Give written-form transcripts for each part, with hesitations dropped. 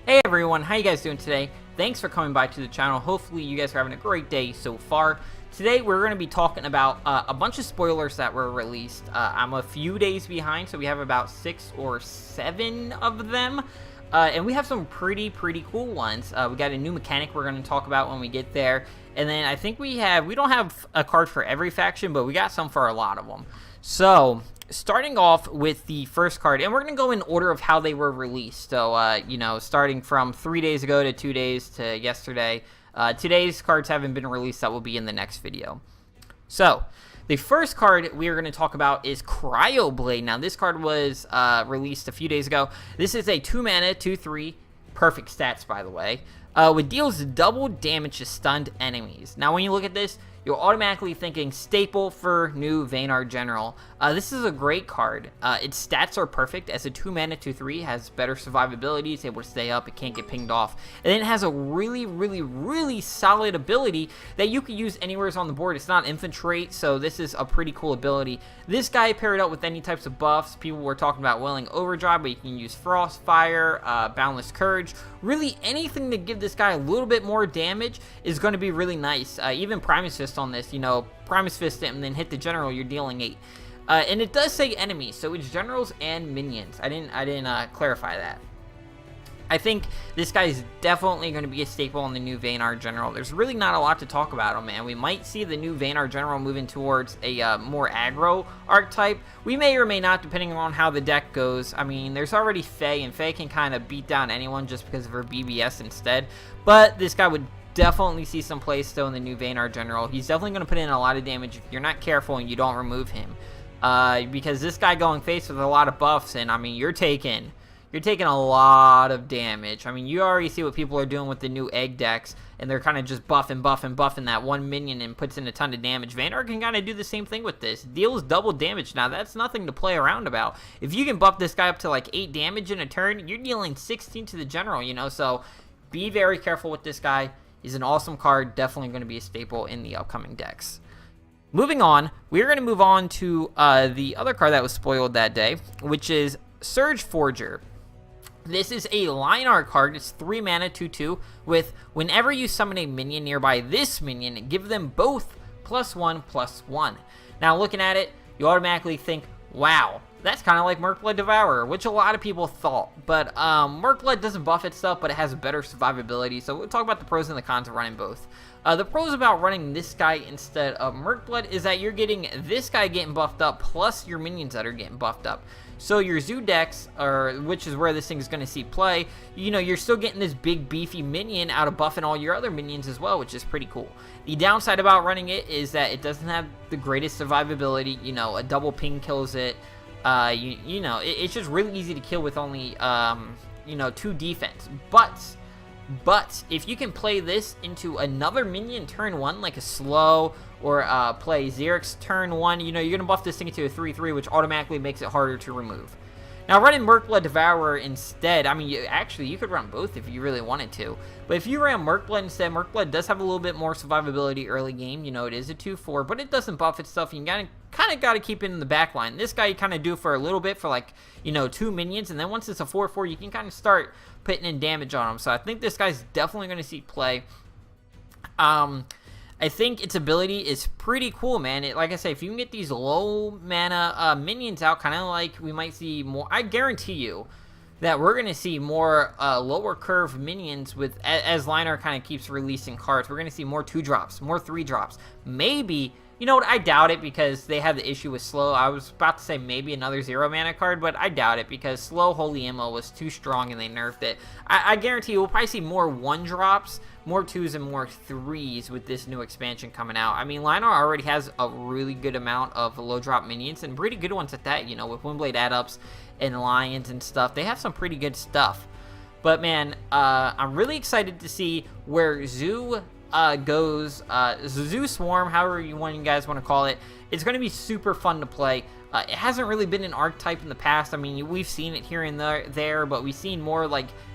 Hey everyone, how you guys doing today? Thanks for coming by to the channel. Hopefully you guys are having a great day so far. Today we're going to be talking about a bunch of spoilers that were released. I'm a few days behind, so we have about 6 or 7 of them. And we have some pretty cool ones. We got a new mechanic we're going to talk about when we get there. And then I think we don't have a card for every faction, but we got some for a lot of them. So, starting off with the first card, and we're going to go in order of how they were released. So, starting from 3 days ago to 2 days to yesterday. Today's cards haven't been released. That will be in the next video. So, the first card we are going to talk about is Cryoblade. Now, this card was released a few days ago. This is a 2-mana, 2/3, perfect stats, by the way, which deals double damage to stunned enemies. Now, when you look at this, you're automatically thinking staple for new Vanguard General. This is a great card. Its stats are perfect. As a 2-mana, 2/3, has better survivability. It's able to stay up. It can't get pinged off. And then it has a really solid ability that you can use anywhere on the board. It's not infiltrate, so this is a pretty cool ability. This guy paired up with any types of buffs. People were talking about Welling Overdrive, but you can use Frostfire, Boundless Courage. Really, anything to give this guy a little bit more damage is going to be really nice. Even Primus Fist on this, Primus Fist it and then hit the general, you're dealing 8. And it does say enemies, so it's generals and minions. I didn't clarify that. I think this guy is definitely going to be a staple in the new Vanguard General. There's really not a lot to talk about him, man. We might see the new Vanguard General moving towards a more aggro archetype. We may or may not, depending on how the deck goes. I mean, there's already Faye, and Faye can kind of beat down anyone just because of her BBS instead. But this guy would definitely see some play still in the new Vanguard General. He's definitely going to put in a lot of damage if you're not careful and you don't remove him. Because this guy going face with a lot of buffs, and I mean, you're taking a lot of damage. I mean, you already see what people are doing with the new egg decks, and they're kind of just buffing that one minion and puts in a ton of damage. Vanguard can kind of do the same thing with this. Deals double damage. Now, that's nothing to play around about. If you can buff this guy up to like 8 damage in a turn, you're dealing 16 to the general, so be very careful with this guy. He's an awesome card, definitely going to be a staple in the upcoming decks. Moving on, we're going to move on to the other card that was spoiled that day, which is Serforger. This is a line art card. It's 3 mana, 2/2, with whenever you summon a minion nearby this minion, give them both +1/+1. Now, looking at it, you automatically think, wow, that's kind of like Mercblood Devourer, which a lot of people thought. But Mercblood doesn't buff itself, but it has better survivability. So we'll talk about the pros and the cons of running both. The pros about running this guy instead of Mercblood is that you're getting this guy getting buffed up, plus your minions that are getting buffed up. So your Zoo decks, which is where this thing is going to see play, you're still getting this big beefy minion out of buffing all your other minions as well, which is pretty cool. The downside about running it is that it doesn't have the greatest survivability. A double ping kills it. It's just really easy to kill with only 2 defense. But if you can play this into another minion turn 1, like a slow, or play Xerix turn 1, you're going to buff this thing into a 3/3, which automatically makes it harder to remove. Now, running Mercblood Devourer instead, I mean, you could run both if you really wanted to. But if you ran Mercblood instead, Mercblood does have a little bit more survivability early game. It is a 2/4, but it doesn't buff itself. You kind of got to keep it in the back line. This guy you kind of do for a little bit for 2 minions, and then once it's a 4/4, you can kind of start putting in damage on him. So I think this guy's definitely going to see play. I think its ability is pretty cool, man. Like I say, if you can get these low mana minions out, kind of like we might see more. I guarantee you that we're going to see more lower curve minions as Liner kind of keeps releasing cards. We're going to see more 2-drops, more 3-drops. Maybe, I doubt it because they have the issue with slow. I was about to say maybe another 0 mana card, but I doubt it because slow Holy Ammo was too strong and they nerfed it. I guarantee you we'll probably see more 1-drops, more 2s, and more 3s with this new expansion coming out. I mean, Lionel already has a really good amount of low drop minions and pretty good ones at that, with Windblade add-ups and Lions and stuff. They have some pretty good stuff. But man, I'm really excited to see where Zoo goes. Zoo Swarm, however you guys want to call it. It's going to be super fun to play. It hasn't really been an archetype in the past. I mean, we've seen it here and there, but we've seen more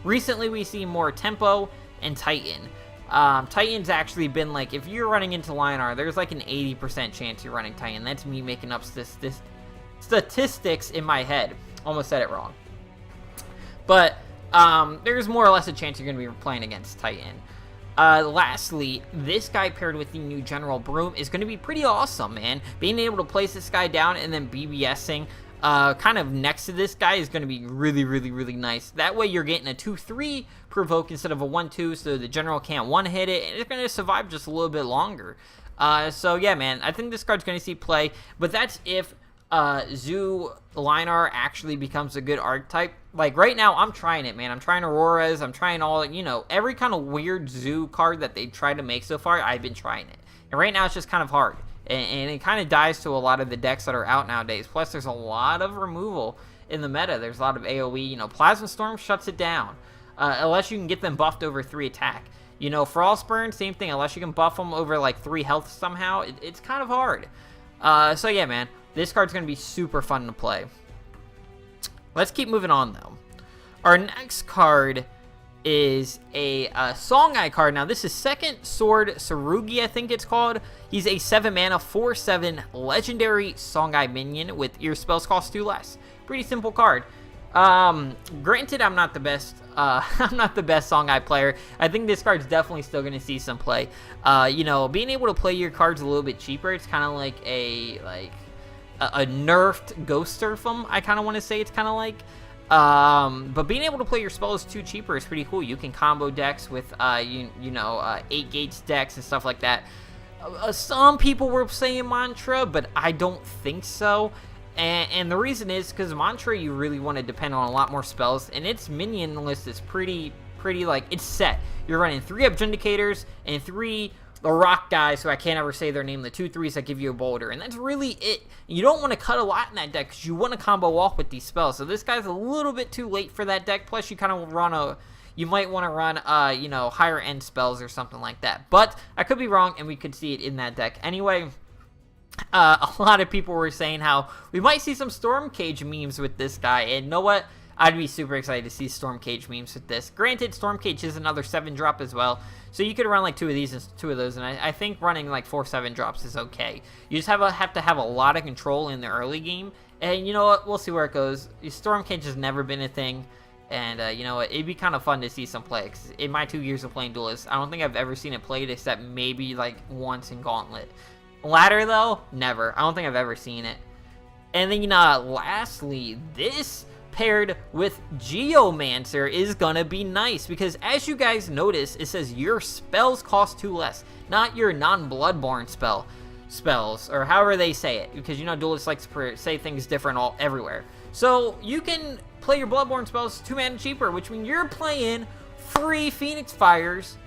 recently we've seen more Tempo and Titan. Titan's actually been if you're running into Lionar, there's an 80% chance you're running Titan. That's me making up this statistics in my head. Almost said it wrong. But there's more or less a chance you're going to be playing against Titan. Lastly, this guy paired with the new General Broom is going to be pretty awesome, man. Being able to place this guy down and then BBSing kind of next to this guy is going to be really, really, really nice. That way you're getting a 2-3 provoke instead of a 1-2, so the General can't one-hit it, and it's going to survive just a little bit longer. So yeah, man, I think this card's going to see play, but that's if Zoo Linar actually becomes a good archetype. Like, right now, I'm trying it, man. I'm trying Auroras. I'm trying all, you know, every kind of weird Zoo card that they've tried to make so far, I've been trying it. And right now, it's just kind of hard. And it kind of dies to a lot of the decks that are out nowadays. Plus, there's a lot of removal in the meta. There's a lot of AoE. You know, Plasma Storm shuts it down. Unless you can get them buffed over 3 attack. You know, Frostburn, same thing. Unless you can buff them over, like, 3 health somehow, it's kind of hard. So, yeah, man. This card's going to be super fun to play. Let's keep moving on, though. Our next card is a Songguy card. Now, this is Second Sword Tsurugi, I think it's called. He's a 7-mana, 4/7 legendary Songguy minion with your spells cost 2 less. Pretty simple card. Granted, I'm not the best Songguy player. I think this card's definitely still going to see some play. You know, being able to play your cards a little bit cheaper, it's kind of like a nerfed Ghost Surf'em, I kind of want to say it's kind of like. But being able to play your spells 2 cheaper is pretty cool. You can combo decks with, 8 gates decks and stuff like that. Some people were saying Mantra, but I don't think so. And the reason is because Mantra, you really want to depend on a lot more spells, and its minion list is pretty, like, it's set. You're running 3 Abjundicators and 3 the rock guys, who I can't ever say their name, the 2/3s that give you a boulder, and that's really it. You don't want to cut a lot in that deck because you want to combo off with these spells. So this guy's a little bit too late for that deck. Plus, you kind of run you might want to run, higher end spells or something like that. But I could be wrong, and we could see it in that deck anyway. A lot of people were saying how we might see some Storm Cage memes with this guy, and you know what? I'd be super excited to see Storm Cage memes with this. Granted, Storm Cage is another 7-drop as well, so you could run like 2 of these and 2 of those, and I think running like 4 7-drops is okay. You just have to have a lot of control in the early game, and you know what? We'll see where it goes. Storm Cage has never been a thing, and you know what? It'd be kind of fun to see some play. 'Cause in my 2 years of playing Duelyst, I don't think I've ever seen it played except maybe like once in Gauntlet. Ladder though, never. I don't think I've ever seen it. And then lastly, this paired with Geomancer is gonna be nice, because as you guys notice, it says your spells cost 2 less, not your non-bloodborne spells, or however they say it, because Duelyst likes to say things different everywhere. So you can play your bloodborne spells 2 mana cheaper, which means you're playing free Phoenix Fires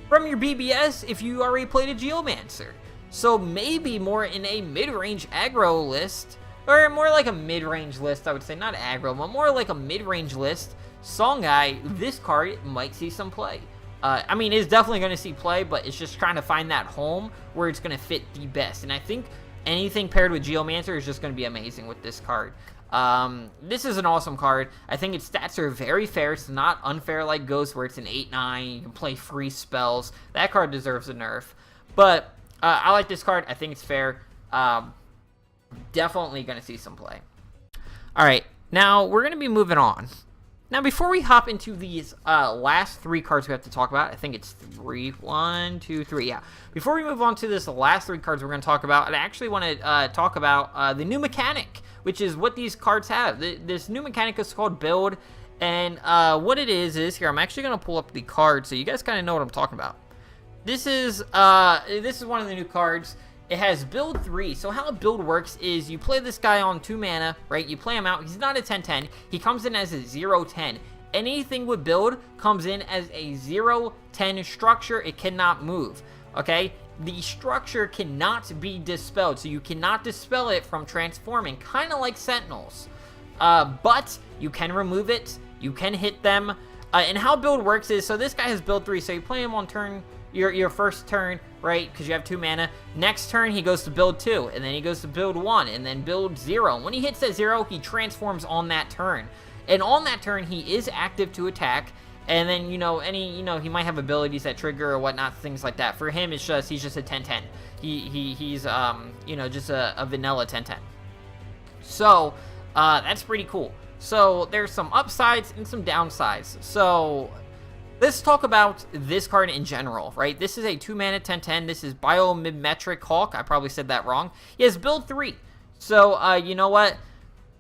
from your BBS if you already played a Geomancer. So maybe more in a mid-range aggro list, or more like a mid-range list, I would say. Not aggro, but more like a mid-range list. Songguy, this card might see some play. I mean, it's definitely going to see play, but it's just trying to find that home where it's going to fit the best. And I think anything paired with Geomancer is just going to be amazing with this card. This is an awesome card. I think its stats are very fair. It's not unfair like Ghost, where it's an 8/9. You can play free spells. That card deserves a nerf. But I like this card. I think it's fair. Definitely going to see some play. Alright, now we're going to be moving on. Now, before we hop into these last 3 cards we have to talk about, I think it's 3. 1, 2, 3, yeah. Before we move on to this last 3 cards we're going to talk about, I actually want to talk about the new mechanic, which is what these cards have. This new mechanic is called Build, and what it is here, I'm actually going to pull up the card so you guys kind of know what I'm talking about. This is one of the new cards. It has build 3. So how a build works is you play this guy on 2 mana, right? You play him out. He's not a 10/10. He comes in as a 0/10. Anything with build comes in as a 0/10 structure. It cannot move, okay? The structure cannot be dispelled, so you cannot dispel it from transforming, kind of like Sentinels. But you can remove it. You can hit them. And how build works is, so this guy has build 3. So you play him on turn, your first turn, right, because you have 2 mana. Next turn, he goes to build 2, and then he goes to build 1, and then build 0. When he hits that 0, he transforms on that turn. And on that turn, he is active to attack, and then, he might have abilities that trigger or whatnot, things like that. For him, he's just a 10/10. He's just a vanilla 10/10. So, that's pretty cool. So there's some upsides and some downsides. So let's talk about this card in general, right? This is a 2-mana 10/10. This is Biometric Hawk. I probably said that wrong. He has build 3. So, you know what?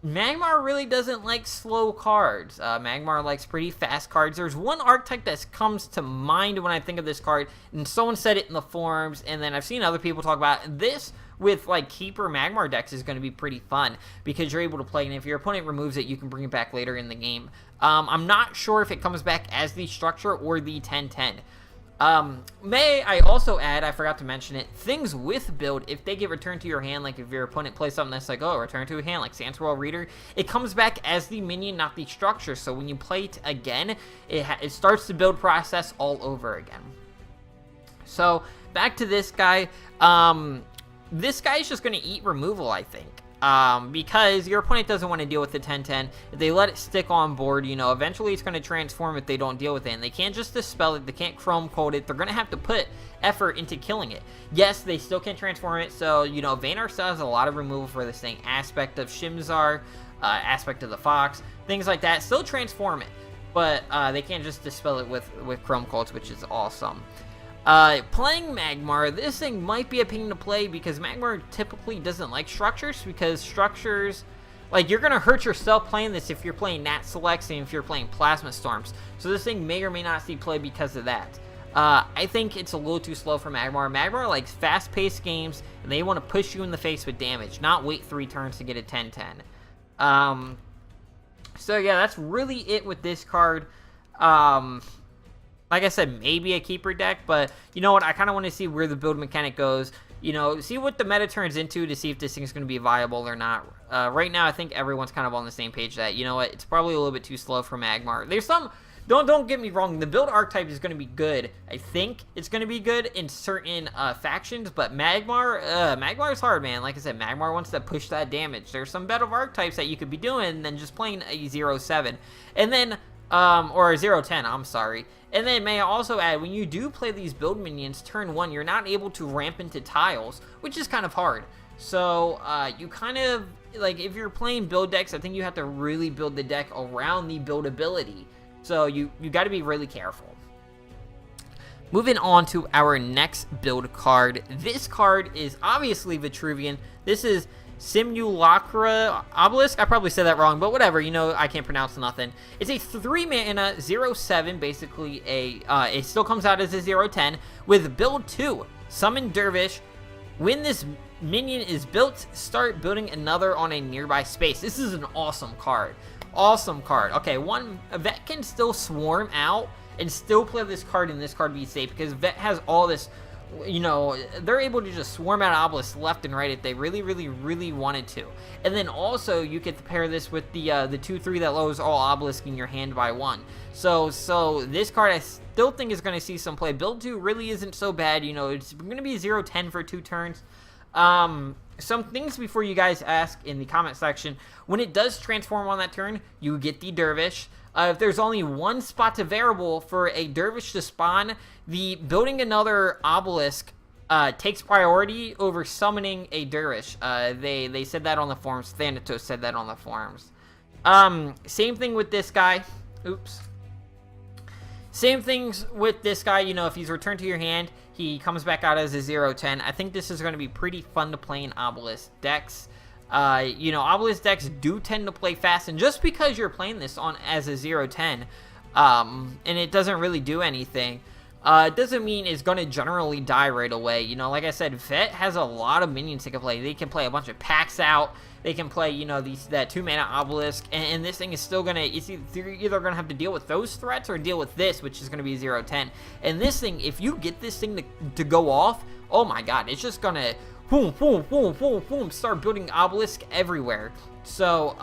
Magmar really doesn't like slow cards. Magmar likes pretty fast cards. There's one archetype that comes to mind when I think of this card, and someone said it in the forums, and then I've seen other people talk about it. This with like Keeper Magmar decks is going to be pretty fun because you're able to play, and if your opponent removes it, you can bring it back later in the game. I'm not sure if it comes back as the structure or the 10/10. May I also add, I forgot to mention it, things with build, if they get returned to your hand, like if your opponent plays something that's like, oh, return to a hand, like Sandswirl Reader, it comes back as the minion, not the structure. So when you play it again, it starts the build process all over again. So back to this guy. This guy is just going to eat removal, I think. Because your opponent doesn't want to deal with the 10/10. If they let it stick on board, you know, eventually it's going to transform if they don't deal with it. And they can't just dispel it. They can't Chrome Cold it. They're going to have to put effort into killing it. Yes, they still can transform it. So, you know, Vayner still has a lot of removal for this thing. Aspect of Shimzar, aspect of the Fox, things like that. Still transform it. But they can't just dispel it with Chrome Colds, which is awesome. Playing Magmar, this thing might be a pain to play because Magmar typically doesn't like structures, because structures, like, you're going to hurt yourself playing this if you're playing Nat Selects and if you're playing Plasma Storms. So this thing may or may not see play because of that. I think it's a little too slow for Magmar. Magmar likes fast-paced games, and they want to push you in the face with damage, not wait 3 turns to get a 10/10. So yeah, that's really it with this card. Like I said, maybe a keeper deck, but you know what? I kind of want to see where the build mechanic goes. You know, see what the meta turns into to see if this thing is going to be viable or not. Right now, I think everyone's kind of on the same page that, you know what, it's probably a little bit too slow for Magmar. There's some, don't get me wrong, the build archetype is going to be good. I think it's going to be good in certain factions, but Magmar is hard, man. Like I said, Magmar wants to push that damage. There's some better archetypes that you could be doing than just playing a 0/7. And then, or a 0/10, I'm sorry. And then may I also add, when you do play these build minions turn 1, you're not able to ramp into tiles, which is kind of hard. So you kind of, like, if you're playing build decks, I think you have to really build the deck around the buildability. So you got to be really careful. Moving on to our next build card. This card is obviously Vitruvian. This is Simulacra Obelisk. I probably said that wrong, but whatever, you know, I can't pronounce nothing. It's a 3-mana 0/7, basically it still comes out as a 0/10 with build 2. Summon Dervish. When this minion is built, start building another on a nearby space. This is an awesome card. Awesome card. Okay, a vet can still swarm out and still play this card and this card be safe because vet has all this. You know, they're able to just swarm out obelisks left and right if they really, really, really wanted to. And then also, you get to pair this with the 2/3 that lowers all obelisks in your hand by 1. So this card I still think is going to see some play. Build 2 really isn't so bad. You know, it's going to be 0/10 for 2 turns. Some things before you guys ask in the comment section. When it does transform on that turn, you get the Dervish. If there's only one spot available for a Dervish to spawn, the building another obelisk takes priority over summoning a Dervish. They said that on the forums. Thanatos said that on the forums. Same thing with this guy. Oops. Same things with this guy. You know, if he's returned to your hand, he comes back out as a 0/10. I think this is going to be pretty fun to play in obelisk decks. You know, obelisk decks do tend to play fast, and just because you're playing this on as a 0/10, and it doesn't really do anything, it doesn't mean it's going to generally die right away. You know, like I said, Vet has a lot of minions they can play. They can play a bunch of packs out. They can play, you know, that 2-mana obelisk, and this thing is still going to, you're either going to have to deal with those threats or deal with this, which is going to be 0/10. And this thing, if you get this thing to go off, oh my god, it's just going to boom, boom, boom, boom, boom, start building obelisk everywhere. So,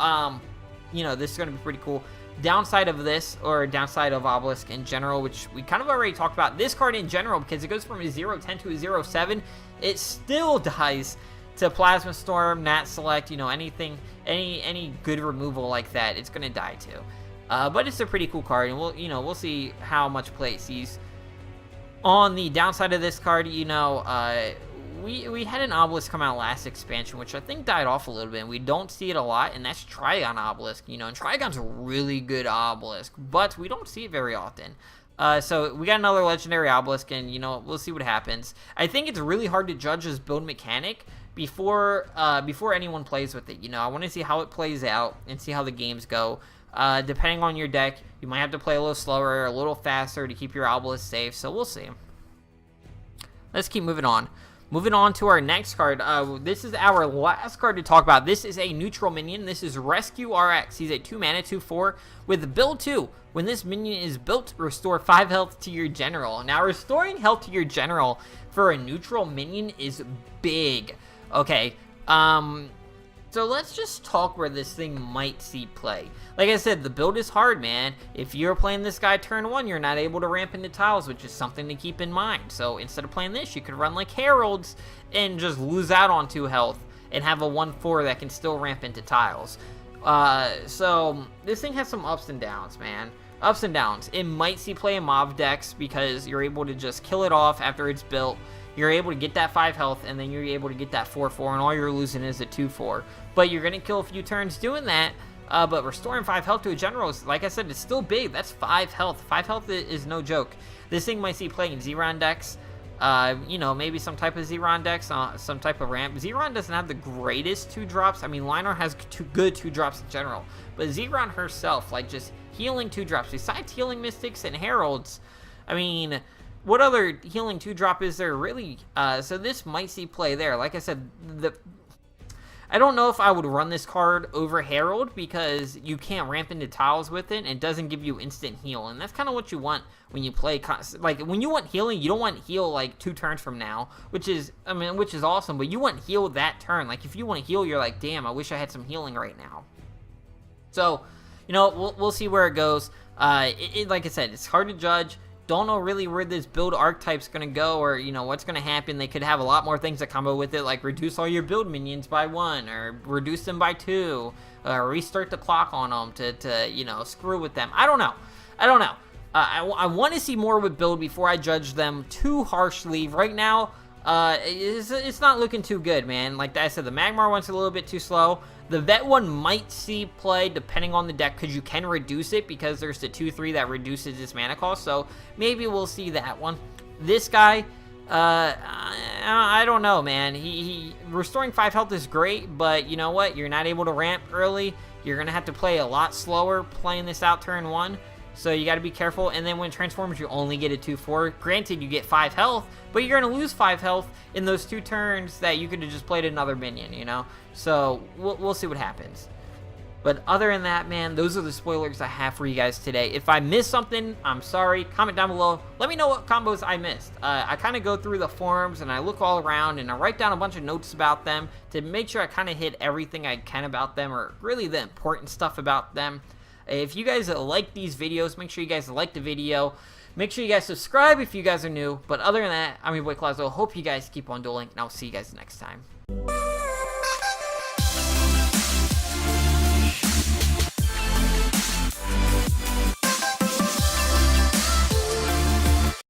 you know, this is going to be pretty cool. Downside of this, or downside of obelisk in general, which we kind of already talked about, this card in general, because it goes from a 0/10 to a 0/7, it still dies to Plasma Storm, Nat Select, you know, anything, any good removal like that, it's going to die to. But it's a pretty cool card, and we'll see how much play it sees. On the downside of this card, you know, we had an obelisk come out last expansion, which I think died off a little bit, and we don't see it a lot, and that's Trigon obelisk, you know, and Trigon's a really good obelisk, but we don't see it very often. So we got another legendary obelisk, and you know, we'll see what happens. I think it's really hard to judge this build mechanic before anyone plays with it. You know, I want to see how it plays out and see how the games go. Depending on your deck, you might have to play a little slower or a little faster to keep your obelisk safe, so we'll see. Let's keep moving on. Moving on to our next card. This is our last card to talk about. This is a neutral minion. This is Rescuerx. He's a 2-mana, 2/4 with build 2. When this minion is built, restore 5 health to your general. Now, restoring health to your general for a neutral minion is big. Okay, so let's just talk where this thing might see play. Like I said, the build is hard, man. If you're playing this guy turn 1, you're not able to ramp into tiles, which is something to keep in mind. So instead of playing this, you could run like Heralds and just lose out on 2 health and have a 1/4 that can still ramp into tiles. So this thing has some ups and downs, man. Ups and downs. It might see play in mob decks because you're able to just kill it off after it's built. You're able to get that 5 health, and then you're able to get that 4/4, and all you're losing is a 2/4. But you're going to kill a few turns doing that, but restoring 5 health to a general is, like I said, it's still big. That's 5 health. 5 health is no joke. This thing might see play in Zeron decks, you know, maybe some type of Zeron decks, some type of ramp. Zeron doesn't have the greatest 2-drops. I mean, Lionheart has good 2-drops in general, but Zeron herself, like, just healing 2-drops. Besides healing Mystics and Heralds, I mean, what other healing 2-drop is there really? So this might see play there. Like I said, I don't know if I would run this card over Herald because you can't ramp into tiles with it, and it doesn't give you instant heal, and that's kind of what you want when you play. Like, when you want healing, you don't want heal like 2 turns from now, which is awesome, but you want heal that turn. Like, if you want to heal, you're like, damn, I wish I had some healing right now. So, you know, we'll see where it goes. Like I said, it's hard to judge. Don't know really where this build archetype's going to go, or, you know, what's going to happen. They could have a lot more things that combo with it, like reduce all your build minions by 1, or reduce them by 2, or restart the clock on them to you know, screw with them. I don't know. I want to see more with build before I judge them too harshly. Right now, it's not looking too good, man. Like I said, the Magmar one's a little bit too slow. The Vet one might see play depending on the deck, because you can reduce it because there's the 2/3 that reduces its mana cost, so maybe we'll see that one. This guy, I don't know, man. He restoring 5 health is great, but you know what? You're not able to ramp early. You're going to have to play a lot slower playing this out turn 1. So you got to be careful, and then when it transforms, you only get a 2/4. Granted, you get 5 health, but you're going to lose 5 health in those 2 turns that you could have just played another minion, you know? So we'll see what happens. But other than that, man, those are the spoilers I have for you guys today. If I missed something, I'm sorry. Comment down below. Let me know what combos I missed. I kind of go through the forums, and I look all around, and I write down a bunch of notes about them to make sure I kind of hit everything I can about them, or really the important stuff about them. If you guys like these videos, make sure you guys like the video. Make sure you guys subscribe if you guys are new. But other than that, I'm your boy Clazo. Hope you guys keep on dueling, and I'll see you guys next time.